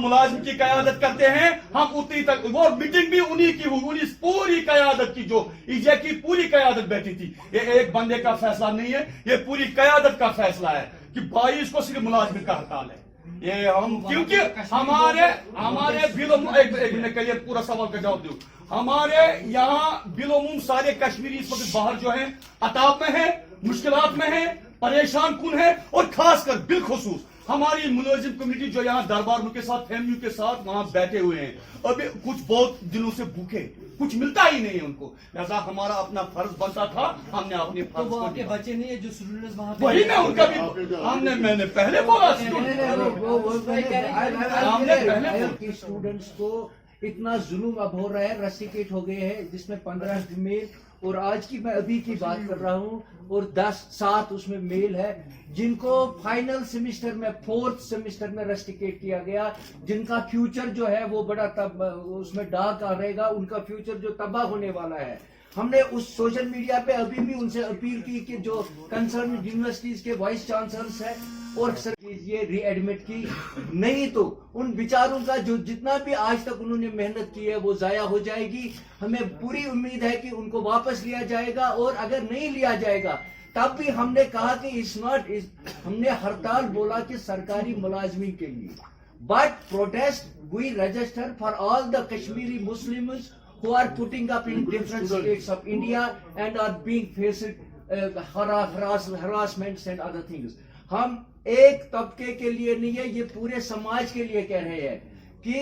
हम मुलाजिम की क़यादत करते हैं, हम उतनी तक, वो मीटिंग भी उन्हीं की हुई, उन्हीं पूरी क़यादत की, जो ईजे की पूरी क़यादत बैठी थी। ये एक बंदे का फैसला नहीं है, ये पूरी क़यादत का फैसला है कि 22 को सिर्फ मुलाजिम का हड़ताल है। ये हम, क्योंकि हमारे बिलो, एक मिनट के लिए पूरा सवाल का जवाब दूं, हमारे यहाँ बिलोमुम सारे कश्मीरी इस वक्त बाहर जो है अताब में है, मुश्किलात में है, परेशान कुन है, और खासकर बिलखुसूस हमारी मुलाजिम कम्युनिटी जो यहाँ दरबारों के साथ, फैमिली के साथ वहां बैठे हुए हैं, अभी कुछ बहुत दिनों से भूखे, कुछ मिलता ही नहीं है उनको। लिहाजा हमारा अपना फर्ज बनता था, हमने अपने फर्ज वो आपके बच्चे नहीं है जो स्टूडेंट्स वहाँ पे, वही मैं उनका भी मैंने पहले बोला, स्टूडेंट्स को इतना जुल्म अब हो रहा है, रस्टिकेट हो गए हैं, जिसमें 15 फीमेल और आज की मैं अभी की बात कर रहा हूँ, और 7 उसमें मेल है, जिनको फाइनल सेमेस्टर में, 4th सेमेस्टर में रस्टिकेट किया गया, जिनका फ्यूचर जो है वो बड़ा तब उसमें डार्क आ रहेगा, उनका फ्यूचर जो तबाह होने वाला है। हमने उस सोशल मीडिया पे अभी भी उनसे अपील की कि जो कंसर्न यूनिवर्सिटीज के वाइस चांसलर्स हैं और सर ये रीएडमिट की, नहीं तो उन बिचारों का जो जितना भी आज तक उन्होंने मेहनत की है वो जाया हो जाएगी। हमें पूरी उम्मीद है कि उनको वापस लिया जाएगा, और अगर नहीं लिया जाएगा तब भी हमने कहा कि हमने हड़ताल बोला कि सरकारी मुलाजमीन के लिए, but protest we register for all the Kashmiri Muslims who are putting up in different states of India and are being faced harassments and other things. हम एक तबके के लिए नहीं है, ये पूरे समाज के लिए कह रहे हैं कि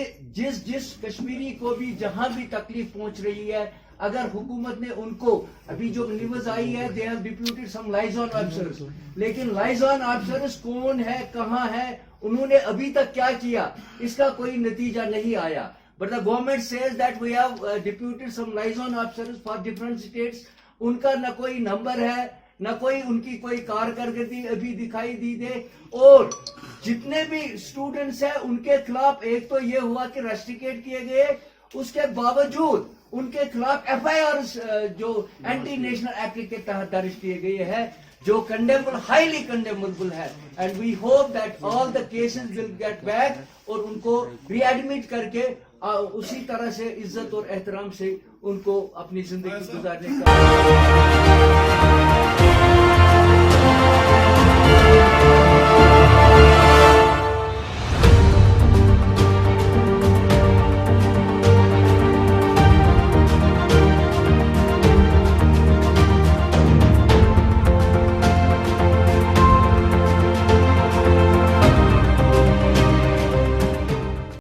जिस कश्मीरी को भी जहां भी तकलीफ पहुंच रही है, अगर हुकूमत ने उनको, अभी जो न्यूज आई है, they have deputed some liaison officers, लेकिन लाइजॉन ऑफिसर्स कौन है, कहां है, उन्होंने अभी तक क्या किया, इसका कोई नतीजा नहीं आया। But the government says that we have deputed some liaison officers for different states. उनका न कोई नंबर है, न कोई उनकी कोई कारकर्दगी अभी दिखाई दी दे, और जितने भी स्टूडेंट्स हैं उनके खिलाफ एक तो ये हुआ कि रस्टिकेट किए गए, उसके बावजूद उनके खिलाफ FIR जो एंटी नेशनल एक्ट के तहत दर्ज किए गए हैं, जो कंडेमेबल, हाईली कंडेमेबल है, and we hope that all the cases will get back, और उनको रीएडमिट करके उसी तरह से इज्जत और एहतराम से उनको अपनी जिंदगी गुजारने का